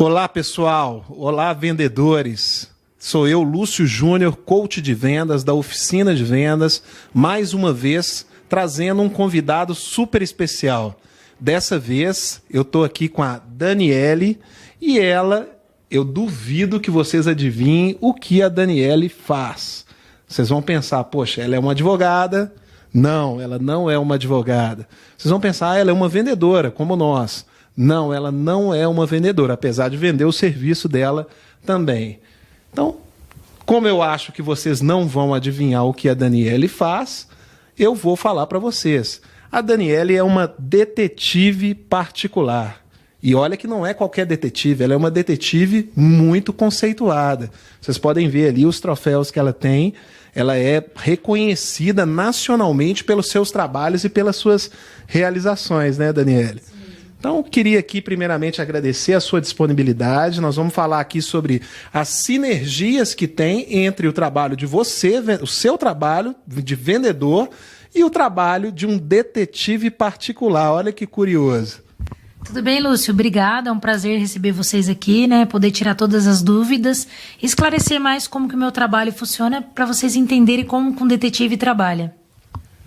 Olá, pessoal. Olá, vendedores. Sou eu, Lúcio Júnior, coach de vendas da Oficina de Vendas, mais uma vez trazendo um convidado super especial. Dessa vez, eu estou aqui com a Daniele e ela, eu duvido que vocês adivinhem o que a Daniele faz. Vocês vão pensar, poxa, ela é uma advogada? Não, ela não é uma advogada. Vocês vão pensar, ela é uma vendedora, como nós. Não, ela não é uma vendedora, apesar de vender o serviço dela também. Então, como eu acho que vocês não vão adivinhar o que a Daniele faz, eu vou falar para vocês. A Daniele é uma detetive particular. E olha que não é qualquer detetive, ela é uma detetive muito conceituada. Vocês podem ver ali os troféus que ela tem. Ela é reconhecida nacionalmente pelos seus trabalhos e pelas suas realizações, né, Daniele? Sim. Então, eu queria aqui, primeiramente, agradecer a sua disponibilidade. Nós vamos falar aqui sobre as sinergias que tem entre o trabalho de você, o seu trabalho de vendedor, e o trabalho de um detetive particular. Olha que curioso. Tudo bem, Lúcio? Obrigada. É um prazer receber vocês aqui, né? Poder tirar todas as dúvidas, esclarecer mais como que o meu trabalho funciona para vocês entenderem como que um detetive trabalha.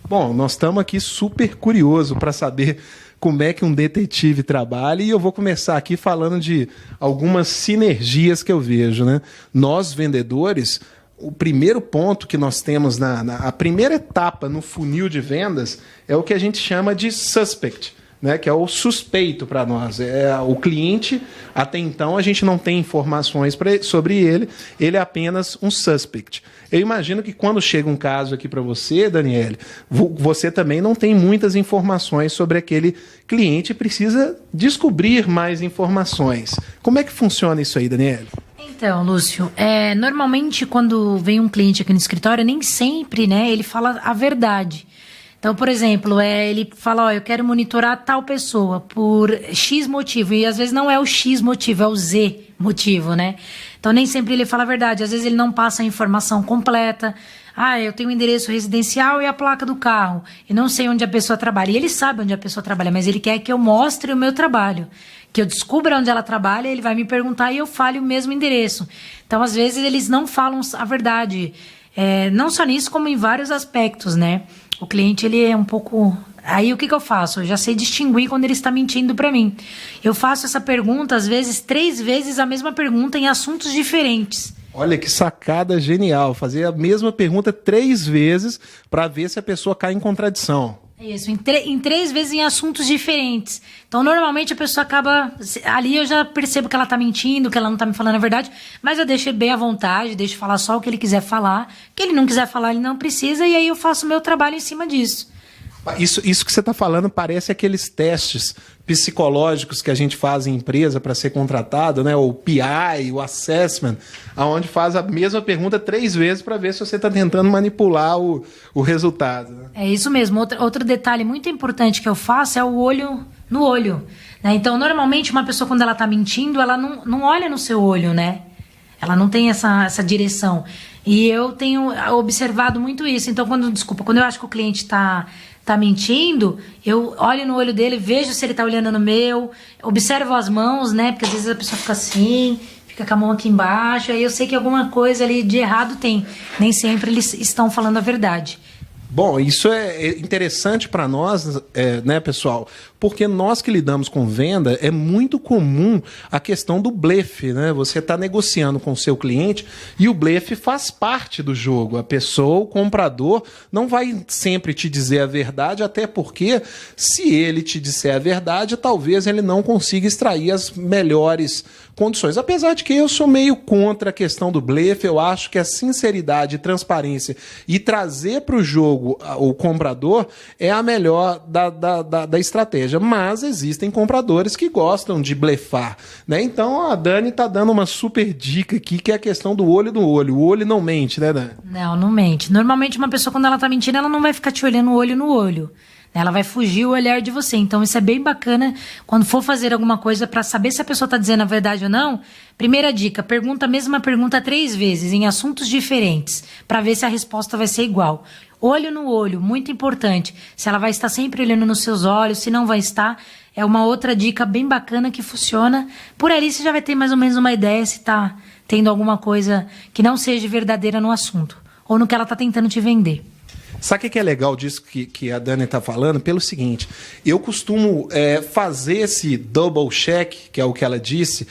Bom, nós estamos aqui super curiosos para saber como é que um detetive trabalha, e eu vou começar aqui falando de algumas sinergias que eu vejo, né? Nós, vendedores, o primeiro ponto que nós temos a primeira etapa no funil de vendas é o que a gente chama de suspect, né, que é o suspeito para nós. É o cliente, até então a gente não tem informações sobre ele, ele é apenas um suspect. Eu imagino que quando chega um caso aqui para você, Daniele, você também não tem muitas informações sobre aquele cliente e precisa descobrir mais informações. Como é que funciona isso aí, Daniele? Então, Lúcio, normalmente quando vem um cliente aqui no escritório, nem sempre, né, ele fala a verdade. Então, por exemplo, ele fala, eu quero monitorar tal pessoa por X motivo, e às vezes não é o X motivo, é o Z motivo, né? Então, nem sempre ele fala a verdade, às vezes ele não passa a informação completa. Eu tenho o endereço residencial e a placa do carro, e não sei onde a pessoa trabalha. E ele sabe onde a pessoa trabalha, mas ele quer que eu mostre o meu trabalho, que eu descubra onde ela trabalha, ele vai me perguntar e eu fale o mesmo endereço. Então, às vezes, eles não falam a verdade, não só nisso, como em vários aspectos, né? O cliente, ele é um pouco... Aí, o que eu faço? Eu já sei distinguir quando ele está mentindo para mim. Eu faço essa pergunta, às vezes, 3 vezes a mesma pergunta em assuntos diferentes. Olha que sacada genial. Fazer a mesma pergunta 3 vezes para ver se a pessoa cai em contradição. Isso, em 3 vezes em assuntos diferentes. Então, normalmente, a pessoa acaba... Ali eu já percebo que ela está mentindo, que ela não está me falando a verdade, mas eu deixo ele bem à vontade, deixo falar só o que ele quiser falar. O que ele não quiser falar, ele não precisa, e aí eu faço o meu trabalho em cima disso. Isso que você está falando parece aqueles testes psicológicos que a gente faz em empresa para ser contratado, né? O PI, o assessment, onde faz a mesma pergunta 3 vezes para ver se você está tentando manipular o resultado. Né? É isso mesmo. Outro detalhe muito importante que eu faço é o olho no olho. Né? Então, normalmente, uma pessoa, quando ela está mentindo, ela não olha no seu olho, né? Ela não tem essa direção. E eu tenho observado muito isso. Então, quando eu acho que o cliente está mentindo, eu olho no olho dele, vejo se ele está olhando no meu, observo as mãos, né? Porque às vezes a pessoa fica assim, fica com a mão aqui embaixo, aí eu sei que alguma coisa ali de errado tem. Nem sempre eles estão falando a verdade. Bom, isso é interessante para nós, né, pessoal? Porque nós que lidamos com venda, é muito comum a questão do blefe, né? Você está negociando com o seu cliente e o blefe faz parte do jogo. A pessoa, o comprador, não vai sempre te dizer a verdade, até porque se ele te disser a verdade, talvez ele não consiga extrair as melhores condições. Apesar de que eu sou meio contra a questão do blefe, eu acho que a sinceridade e transparência e trazer para o jogo o comprador é a melhor da estratégia. Mas existem compradores que gostam de blefar, né? Então a Dani está dando uma super dica aqui, que é a questão do olho no olho. O olho não mente, né, Dani? Não mente. Normalmente uma pessoa, quando ela está mentindo, ela não vai ficar te olhando olho no olho. Ela vai fugir o olhar de você. Então, isso é bem bacana quando for fazer alguma coisa para saber se a pessoa está dizendo a verdade ou não. Primeira dica, pergunta a mesma pergunta 3 vezes, em assuntos diferentes, para ver se a resposta vai ser igual. Olho no olho, muito importante. Se ela vai estar sempre olhando nos seus olhos, se não vai estar, é uma outra dica bem bacana que funciona. Por ali você já vai ter mais ou menos uma ideia se está tendo alguma coisa que não seja verdadeira no assunto, ou no que ela está tentando te vender. Sabe o que é legal disso que a Dani está falando? Pelo seguinte, eu costumo fazer esse double check, que é o que ela disse,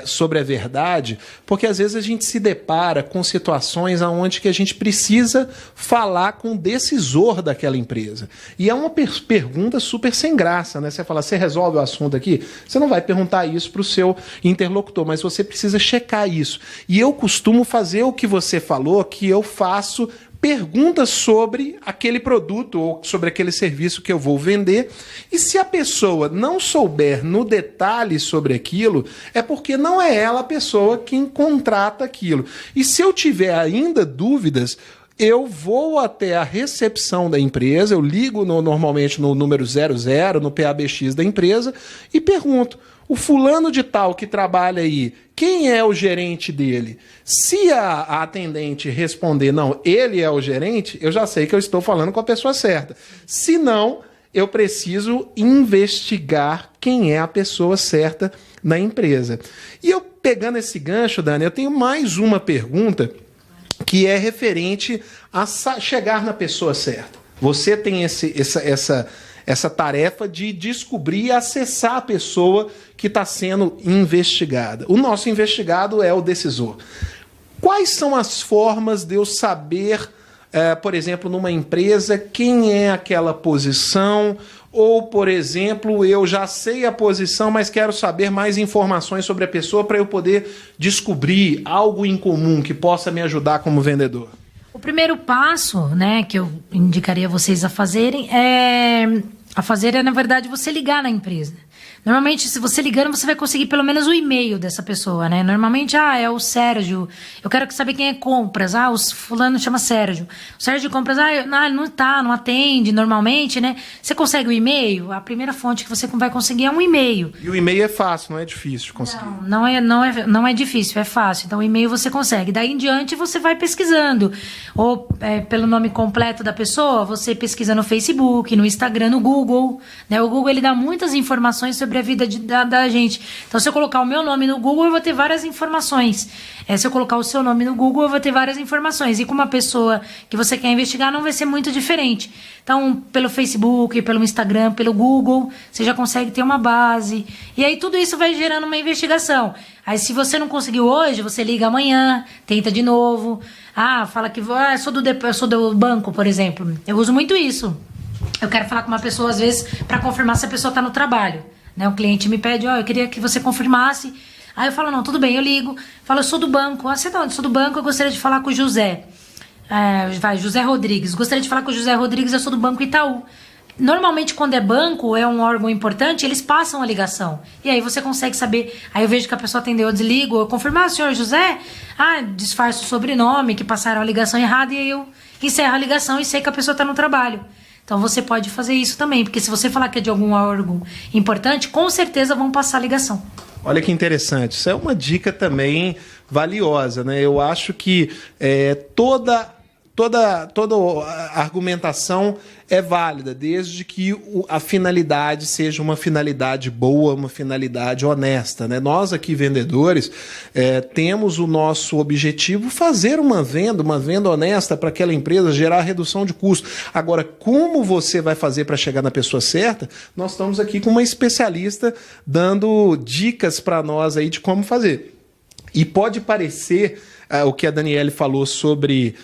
sobre a verdade, porque às vezes a gente se depara com situações onde que a gente precisa falar com o decisor daquela empresa. E é uma pergunta super sem graça, né? Você fala, você resolve o assunto aqui? Você não vai perguntar isso para o seu interlocutor, mas você precisa checar isso. E eu costumo fazer o que você falou, que eu faço perguntas sobre aquele produto ou sobre aquele serviço que eu vou vender. E se a pessoa não souber no detalhe sobre aquilo, é porque não é ela a pessoa que contrata aquilo. E se eu tiver ainda dúvidas, eu vou até a recepção da empresa, eu ligo normalmente no número 00, no PABX da empresa, e pergunto, o fulano de tal que trabalha aí, quem é o gerente dele? Se a atendente responder, não, ele é o gerente, eu já sei que eu estou falando com a pessoa certa. Se não, eu preciso investigar quem é a pessoa certa na empresa. E eu, pegando esse gancho, Dani, eu tenho mais uma pergunta que é referente a chegar na pessoa certa. Você tem essa tarefa de descobrir e acessar a pessoa que está sendo investigada. O nosso investigado é o decisor. Quais são as formas de eu saber, por exemplo, numa empresa, quem é aquela posição? Ou, por exemplo, eu já sei a posição, mas quero saber mais informações sobre a pessoa para eu poder descobrir algo em comum que possa me ajudar como vendedor? O primeiro passo, né, que eu indicaria vocês a fazerem é, na verdade, você ligar na empresa. Normalmente, se você ligando, você vai conseguir pelo menos o e-mail dessa pessoa, né? Normalmente, é o Sérgio. Eu quero saber quem é compras. O fulano chama Sérgio. O Sérgio compras, ele não atende normalmente, né? Você consegue o e-mail? A primeira fonte que você vai conseguir é um e-mail. E o e-mail é fácil, não é difícil de conseguir. Não é difícil, é fácil. Então, o e-mail você consegue. Daí em diante, você vai pesquisando. Ou pelo nome completo da pessoa, você pesquisa no Facebook, no Instagram, no Google. Né? O Google, ele dá muitas informações sobre a vida da gente. Então, se eu colocar o meu nome no Google, eu vou ter várias informações. Se eu colocar o seu nome no Google, eu vou ter várias informações. E com uma pessoa que você quer investigar, não vai ser muito diferente. Então, pelo Facebook, pelo Instagram, pelo Google, você já consegue ter uma base. E aí, tudo isso vai gerando uma investigação. Aí, se você não conseguiu hoje, você liga amanhã, tenta de novo. Fala que eu sou do banco, por exemplo. Eu uso muito isso. Eu quero falar com uma pessoa, às vezes, para confirmar se a pessoa está no trabalho. Né? O cliente me pede, eu queria que você confirmasse. Aí eu falo, não, tudo bem, eu ligo. Falo, eu sou do banco. Você tá onde? Sou do banco, eu gostaria de falar com o José. José Rodrigues. Gostaria de falar com o José Rodrigues, eu sou do Banco Itaú. Normalmente, quando é banco, é um órgão importante, eles passam a ligação. E aí você consegue saber. Aí eu vejo que a pessoa atendeu, eu desligo, eu confirmo, senhor José? Disfarço o sobrenome, que passaram a ligação errada, e aí eu encerro a ligação e sei que a pessoa está no trabalho. Então você pode fazer isso também, porque se você falar que é de algum órgão importante, com certeza vão passar a ligação. Olha que interessante, isso é uma dica também valiosa, né? Eu acho que toda argumentação é válida, desde que a finalidade seja uma finalidade boa, uma finalidade honesta, né? Nós aqui, vendedores, temos o nosso objetivo fazer uma venda honesta para aquela empresa, gerar redução de custo. Agora, como você vai fazer para chegar na pessoa certa? Nós estamos aqui com uma especialista dando dicas para nós aí de como fazer. E pode parecer o que a Daniele falou sobre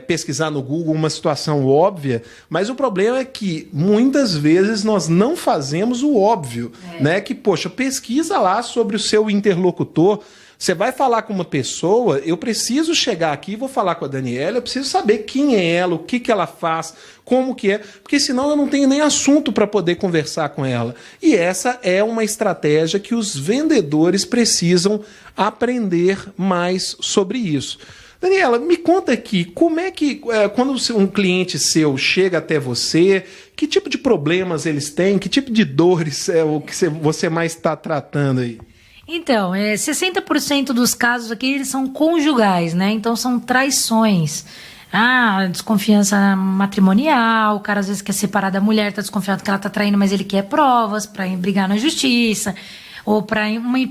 pesquisar no Google uma situação óbvia, mas o problema é que muitas vezes nós não fazemos o óbvio, né? Que, poxa, pesquisa lá sobre o seu interlocutor. Você vai falar com uma pessoa, eu preciso chegar aqui, vou falar com a Daniela, eu preciso saber quem é ela, o que ela faz, como que é, porque senão eu não tenho nem assunto para poder conversar com ela. E essa é uma estratégia que os vendedores precisam aprender mais sobre isso. Daniela, me conta aqui, como é que, quando um cliente seu chega até você, que tipo de problemas eles têm, que tipo de dores é o que você mais está tratando aí? Então, 60% dos casos aqui eles são conjugais, né? Então são traições. Desconfiança matrimonial, o cara às vezes quer separar da mulher, tá desconfiado que ela tá traindo, mas ele quer provas para brigar na justiça, ou para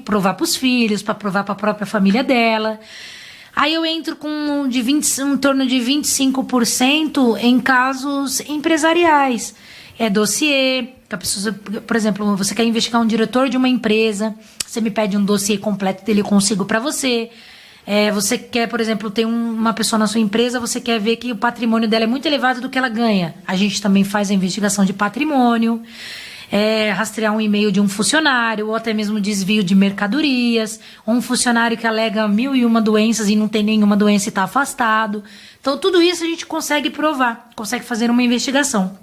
provar para os filhos, para provar para a própria família dela. Aí eu entro com em torno de 25% em casos empresariais. É dossiê, por exemplo, você quer investigar um diretor de uma empresa, você me pede um dossiê completo dele, eu consigo para você. Você quer, por exemplo, ter uma pessoa na sua empresa, você quer ver que o patrimônio dela é muito elevado do que ela ganha. A gente também faz a investigação de patrimônio. Rastrear um e-mail de um funcionário, ou até mesmo desvio de mercadorias, ou um funcionário que alega 1001 doenças e não tem nenhuma doença e está afastado. Então, tudo isso a gente consegue provar, consegue fazer uma investigação.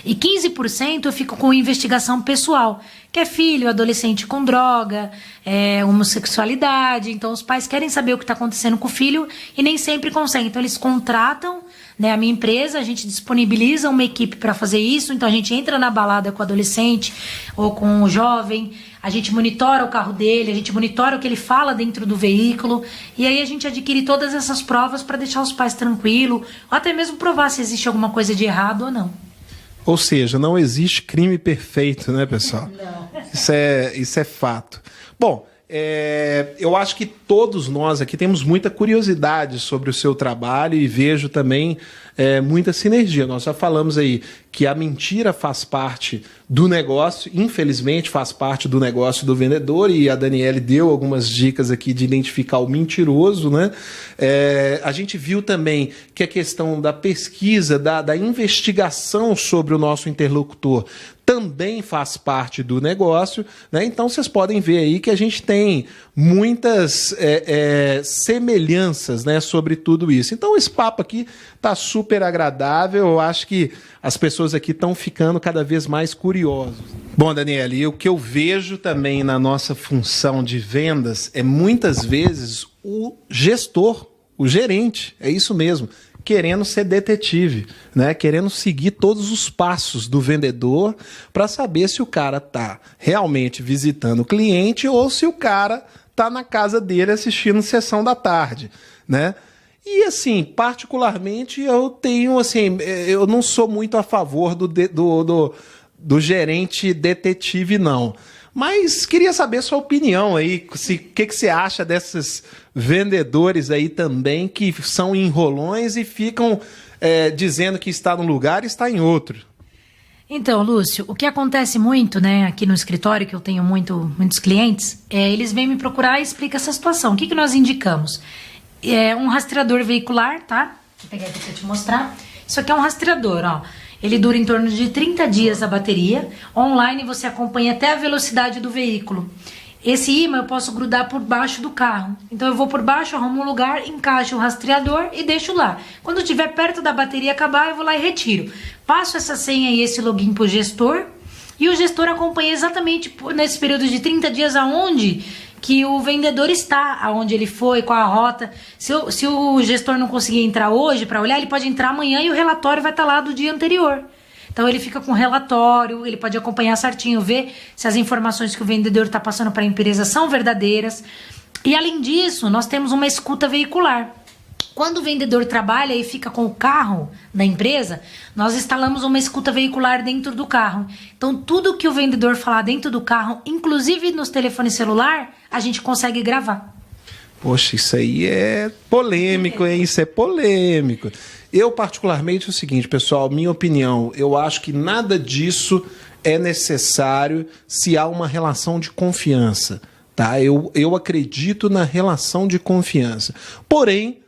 E 15% eu fico com investigação pessoal, que é filho, adolescente com droga, homossexualidade. Então, os pais querem saber o que está acontecendo com o filho e nem sempre conseguem. Então, eles contratam, né, a minha empresa, a gente disponibiliza uma equipe para fazer isso. Então, a gente entra na balada com o adolescente ou com o jovem, a gente monitora o carro dele, a gente monitora o que ele fala dentro do veículo, e aí a gente adquire todas essas provas para deixar os pais tranquilos, ou até mesmo provar se existe alguma coisa de errado ou não. Ou seja, não existe crime perfeito, né, pessoal? Não. Isso é fato. Bom, eu acho que todos nós aqui temos muita curiosidade sobre o seu trabalho e vejo também muita sinergia. Nós já falamos aí que a mentira faz parte do negócio, infelizmente faz parte do negócio do vendedor, e a Daniele deu algumas dicas aqui de identificar o mentiroso, né? A gente viu também que a questão da pesquisa, da investigação sobre o nosso interlocutor também faz parte do negócio, né? Então vocês podem ver aí que a gente tem muitas semelhanças, né, sobre tudo isso. Então esse papo aqui está super agradável, eu acho que as pessoas aqui estão ficando cada vez mais curiosas. Bom, Daniele, o que eu vejo também na nossa função de vendas é muitas vezes o gestor, o gerente, é isso mesmo, querendo ser detetive, né? Querendo seguir todos os passos do vendedor para saber se o cara está realmente visitando o cliente ou se o cara está na casa dele assistindo sessão da tarde, né? E assim, particularmente eu tenho assim, eu não sou muito a favor do gerente detetive, não. Mas queria saber sua opinião aí, o que você acha desses vendedores aí também que são enrolões e ficam dizendo que está num lugar e está em outro. Então, Lúcio, o que acontece muito, né, aqui no escritório, que eu tenho muitos clientes, eles vêm me procurar e explicam essa situação. O que nós indicamos? Um rastreador veicular, tá? Vou pegar aqui para te mostrar. Isso aqui é um rastreador, ó. Ele dura em torno de 30 dias a bateria. Online você acompanha até a velocidade do veículo. Esse imã eu posso grudar por baixo do carro. Então eu vou por baixo, arrumo um lugar, encaixo o rastreador e deixo lá. Quando estiver perto da bateria acabar, eu vou lá e retiro. Passo essa senha e esse login para o gestor. E o gestor acompanha exatamente nesse período de 30 dias aonde que o vendedor está, aonde ele foi, qual a rota. Se o gestor não conseguir entrar hoje para olhar, ele pode entrar amanhã e o relatório vai estar lá do dia anterior. Então ele fica com o relatório, ele pode acompanhar certinho, ver se as informações que o vendedor está passando para a empresa são verdadeiras. E além disso, nós temos uma escuta veicular. Quando o vendedor trabalha e fica com o carro da empresa, nós instalamos uma escuta veicular dentro do carro. Então, tudo que o vendedor falar dentro do carro, inclusive nos telefones celular, a gente consegue gravar. Poxa, isso aí é polêmico, hein? Isso é polêmico. Eu, particularmente, é o seguinte, pessoal, minha opinião, eu acho que nada disso é necessário se há uma relação de confiança, tá? Eu acredito na relação de confiança. Porém,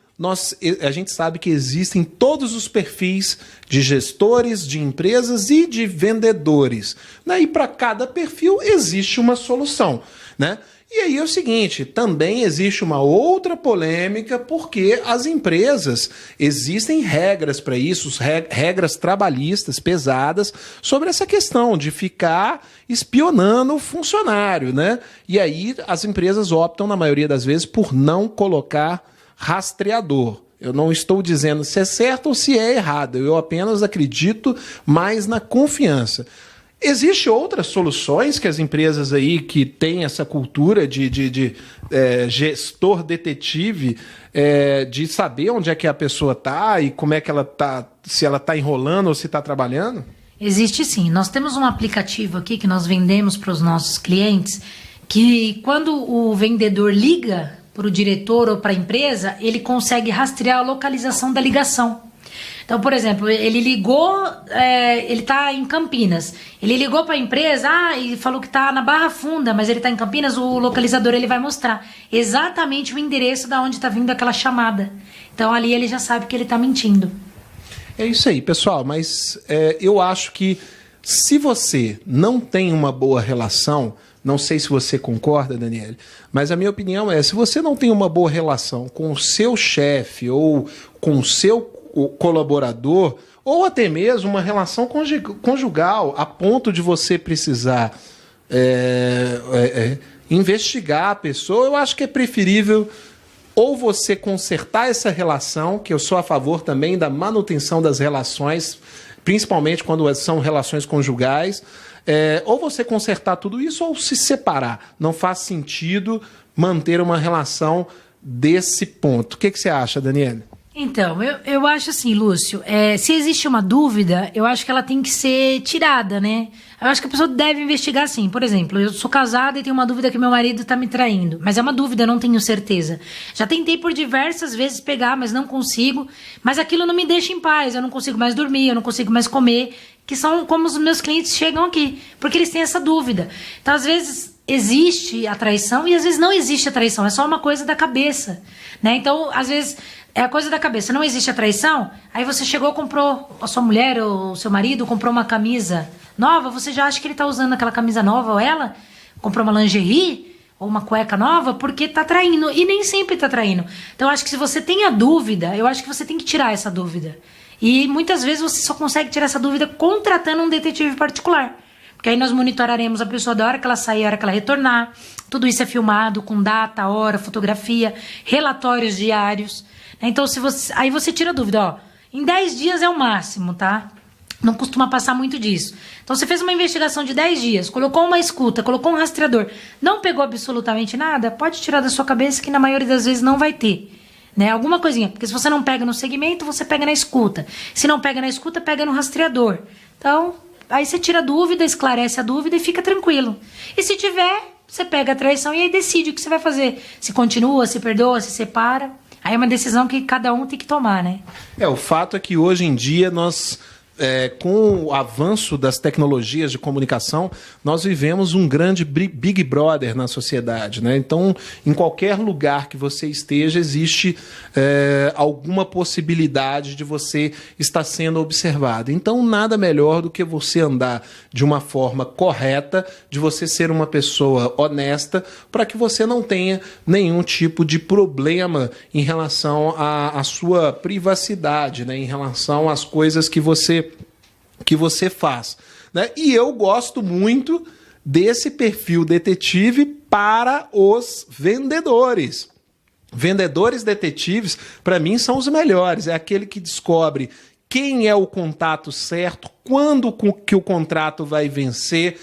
a gente sabe que existem todos os perfis de gestores, de empresas e de vendedores, né? E para cada perfil existe uma solução, né? E aí é o seguinte, também existe uma outra polêmica, porque as empresas, existem regras para isso, regras trabalhistas pesadas sobre essa questão de ficar espionando o funcionário, né? E aí as empresas optam, na maioria das vezes, por não colocar rastreador. Eu não estou dizendo se é certo ou se é errado. Eu apenas acredito mais na confiança. Existem outras soluções que as empresas aí que têm essa cultura de gestor detetive, de saber onde é que a pessoa está e como é que ela está, se ela está enrolando ou se está trabalhando? Existe sim. Nós temos um aplicativo aqui que nós vendemos para os nossos clientes, que quando o vendedor liga para o diretor ou para a empresa, ele consegue rastrear a localização da ligação. Então, por exemplo, ele ligou, ele está em Campinas. Ele ligou para a empresa e falou que está na Barra Funda, mas ele está em Campinas, o localizador ele vai mostrar exatamente o endereço de onde está vindo aquela chamada. Então, ali ele já sabe que ele está mentindo. É isso aí, pessoal, mas eu acho que se você não tem uma boa relação, não sei se você concorda, Daniele, mas a minha opinião é, se você não tem uma boa relação com o seu chefe ou com o seu colaborador, ou até mesmo uma relação conjugal, a ponto de você precisar investigar a pessoa, eu acho que é preferível ou você consertar essa relação, que eu sou a favor também da manutenção das relações, principalmente quando são relações conjugais, ou você consertar tudo isso ou se separar. Não faz sentido manter uma relação desse ponto. O que você acha, Daniele? Então, eu acho assim, Lúcio, se existe uma dúvida, eu acho que ela tem que ser tirada, né? Eu acho que a pessoa deve investigar sim. Por exemplo, eu sou casada e tenho uma dúvida que meu marido está me traindo. Mas é uma dúvida, eu não tenho certeza. Já tentei por diversas vezes pegar, mas não consigo. Mas aquilo não me deixa em paz. Eu não consigo mais dormir, eu não consigo mais comer. Que são como os meus clientes chegam aqui. Porque eles têm essa dúvida. Então, às vezes, existe a traição e às vezes não existe a traição. É só uma coisa da cabeça, né? Então, às vezes... é a coisa da cabeça, não existe a traição, aí você chegou, comprou, a sua mulher ou o seu marido comprou uma camisa nova, você já acha que ele tá usando aquela camisa nova, ou ela comprou uma lingerie, ou uma cueca nova, porque tá traindo, e nem sempre tá traindo. Então eu acho que se você tem a dúvida, eu acho que você tem que tirar essa dúvida. E muitas vezes você só consegue tirar essa dúvida contratando um detetive particular. Porque aí nós monitoraremos a pessoa da hora que ela sair, a hora que ela retornar, tudo isso é filmado com data, hora, fotografia, relatórios diários. Então, aí você tira a dúvida, ó, em 10 dias é o máximo, tá? Não costuma passar muito disso. Então, você fez uma investigação de 10 dias, colocou uma escuta, colocou um rastreador, não pegou absolutamente nada, pode tirar da sua cabeça que na maioria das vezes não vai ter, né? Alguma coisinha, porque se você não pega no segmento, você pega na escuta. Se não pega na escuta, pega no rastreador. Então, aí você tira a dúvida, esclarece a dúvida e fica tranquilo. E se tiver, você pega a traição e aí decide o que você vai fazer. Se continua, se perdoa, se separa. Aí é uma decisão que cada um tem que tomar, né? O fato é que hoje em dia nós, com o avanço das tecnologias de comunicação, nós vivemos um grande Big Brother na sociedade, né? Então, em qualquer lugar que você esteja, existe alguma possibilidade de você estar sendo observado. Então, nada melhor do que você andar de uma forma correta, de você ser uma pessoa honesta, para que você não tenha nenhum tipo de problema em relação à sua privacidade, né? Em relação às coisas que você faz, né? E eu gosto muito desse perfil detetive para os vendedores. Vendedores detetives, para mim, são os melhores. É aquele que descobre quem é o contato certo, quando que o contrato vai vencer,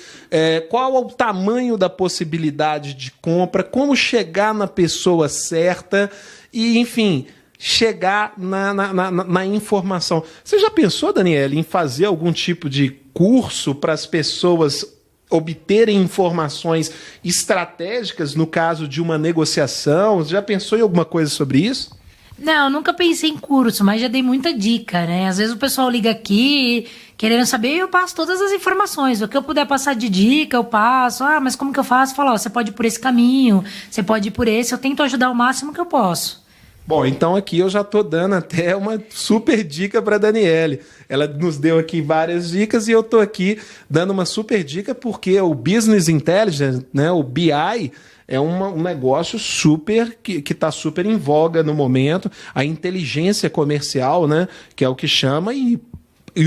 qual é o tamanho da possibilidade de compra, como chegar na pessoa certa e, enfim, chegar na informação. Você já pensou, Daniele, em fazer algum tipo de curso para as pessoas obterem informações estratégicas no caso de uma negociação? Você já pensou em alguma coisa sobre isso? Não, nunca pensei em curso, mas já dei muita dica, né? Às vezes o pessoal liga aqui querendo saber e eu passo todas as informações. O que eu puder passar de dica, eu passo. Ah, mas como que eu faço? Falo, ó, você pode ir por esse caminho, você pode ir por esse. Eu tento ajudar o máximo que eu posso. Bom, então aqui eu já estou dando até uma super dica para a Daniele. Ela nos deu aqui várias dicas e eu estou aqui dando uma super dica porque o Business Intelligence, né, o BI, é um negócio super que está super em voga no momento. A inteligência comercial, né, que é o que chama, e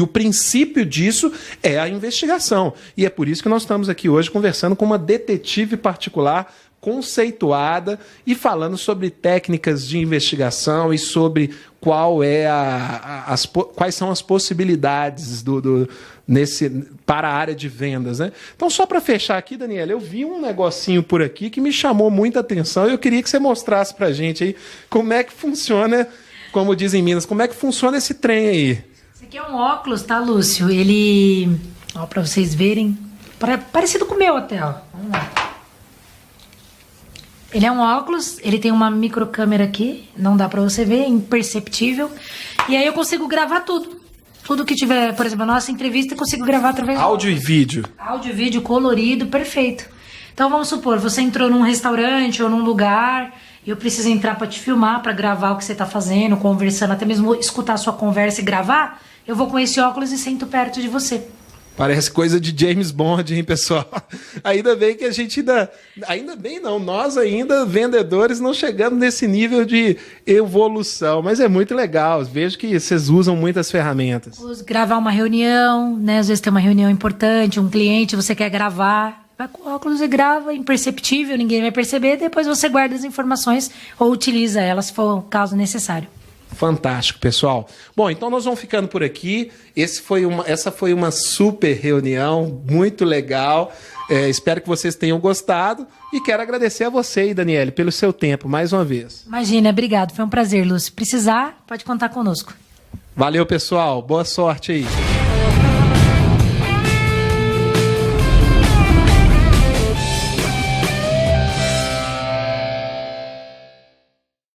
o princípio disso é a investigação. E é por isso que nós estamos aqui hoje conversando com uma detetive particular conceituada e falando sobre técnicas de investigação e sobre quais são as possibilidades para a área de vendas, né? Então, só para fechar aqui, Daniela, eu vi um negocinho por aqui que me chamou muita atenção e eu queria que você mostrasse para a gente aí como é que funciona, como dizem em Minas, como é que funciona esse trem aí. Esse aqui é um óculos, tá, Lúcio? Ele, ó, para vocês verem, parecido com o meu até, ó. Vamos lá. Ele é um óculos, ele tem uma microcâmera aqui, não dá pra você ver, é imperceptível. E aí eu consigo gravar tudo. Tudo que tiver, por exemplo, a nossa entrevista eu consigo gravar através do áudio e vídeo. Áudio e vídeo colorido, perfeito. Então vamos supor, você entrou num restaurante ou num lugar e eu preciso entrar pra te filmar, pra gravar o que você tá fazendo, conversando, até mesmo escutar a sua conversa e gravar, eu vou com esse óculos e sento perto de você. Parece coisa de James Bond, hein, pessoal? Ainda bem que a gente ainda bem não, nós ainda, vendedores, não chegamos nesse nível de evolução, mas é muito legal, vejo que vocês usam muitas ferramentas. Gravar uma reunião, né, às vezes tem uma reunião importante, um cliente, você quer gravar, vai com o óculos e grava, imperceptível, ninguém vai perceber, depois você guarda as informações ou utiliza elas se for o caso necessário. Fantástico, pessoal. Bom, então nós vamos ficando por aqui. Essa foi uma super reunião, muito legal. Espero que vocês tenham gostado e quero agradecer a você, Daniele, pelo seu tempo, mais uma vez. Imagina, obrigado. Foi um prazer, Lúcio. Precisar, pode contar conosco. Valeu, pessoal. Boa sorte aí.